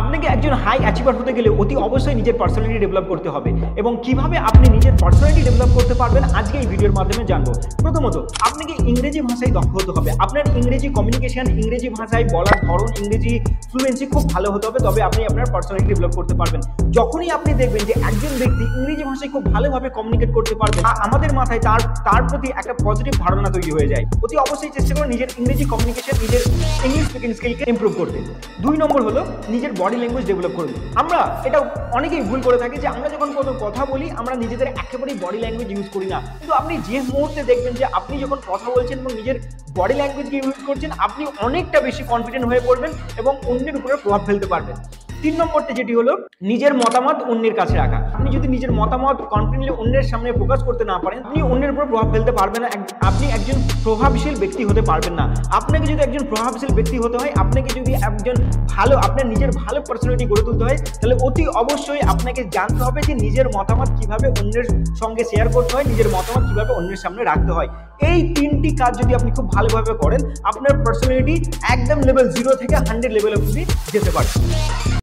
আপনাকে একজন high achiever হতে গেলে অতি অবশ্যই নিজের পার্সোনালিটি ডেভেলপ করতে হবে এবং কিভাবে আপনি নিজের পার্সোনালিটি ডেভেলপ করতে পারবেন আজকে এই ভিডিওর মাধ্যমে জানবো। প্রথমত আপনাকে ইংরেজি ভাষায় দক্ষ হতে হবে। আপনার ইংরেজি কমিউনিকেশন, ইংরেজি ভাষায় বলার ধরন, ইংরেজি ফ্লুয়েন্সি খুব ভালো হতে হবে, তবে আপনি আপনার পার্সোনালিটি ডেভেলপ করতে পারবেন। যখনই আপনি দেখবেন যে একজন ব্যক্তি ইংরেজি ভাষায় খুব ভালোভাবে কমিউনিকেট করতে পারবে, আমাদের মাথায় তার প্রতি একটা পজিটিভ ধারণা তৈরি হয়ে যায়। অতি অবশ্যই চেষ্টা করুন নিজের ইংরেজি কমিউনিকেশন, নিজের ইংলিশ স্পিকিং স্কিলকে ইমপ্রুভ করতে। 2 নম্বর হলো নিজের বডি ল্যাঙ্গুয়েজ ডেভেলপ করুন। আমরা এটা অনেকেই ভুল করে থাকি যে আমরা যখন কোনো কথা বলি আমরা নিজেদের একেবারেই বডি ল্যাঙ্গুয়েজ ইউজ করি না, কিন্তু আপনি যে মুহূর্তে দেখবেন যে আপনি যখন কথা বলছেন এবং নিজের বডি ল্যাঙ্গুয়েজকে ইউজ করছেন, আপনি অনেকটা বেশি কনফিডেন্ট হয়ে পড়বেন এবং অন্যের উপরে প্রভাব ফেলতে পারবেন। 3 নম্বরটা যেটি হলো নিজের মতামত অন্যের কাছে রাখা। আপনি যদি নিজের মতামত কনফিডেন্টলি অন্যের সামনে প্রকাশ করতে না পারেন, আপনি অন্যের উপর প্রভাব ফেলতে পারবেন না, আপনি একজন প্রভাবশীল ব্যক্তি হতে পারবেন না। আপনাকে যদি একজন প্রভাবশীল ব্যক্তি হতে হয়, আপনাকে যদি একজন আপনার নিজের ভালো পার্সোনালিটি গড়ে তুলতে হয়, তাহলে অতি অবশ্যই আপনাকে জানতে হবে যে নিজের মতামত কিভাবে অন্যের সঙ্গে শেয়ার করতে হয়, নিজের মতামত কিভাবে অন্যের সামনে রাখতে হয়। এই 3টি কাজ যদি আপনি খুব ভালোভাবে করেন, আপনার পার্সোনালিটি একদম লেভেল 0 থেকে 100 লেভেল অবধি যেতে পারে।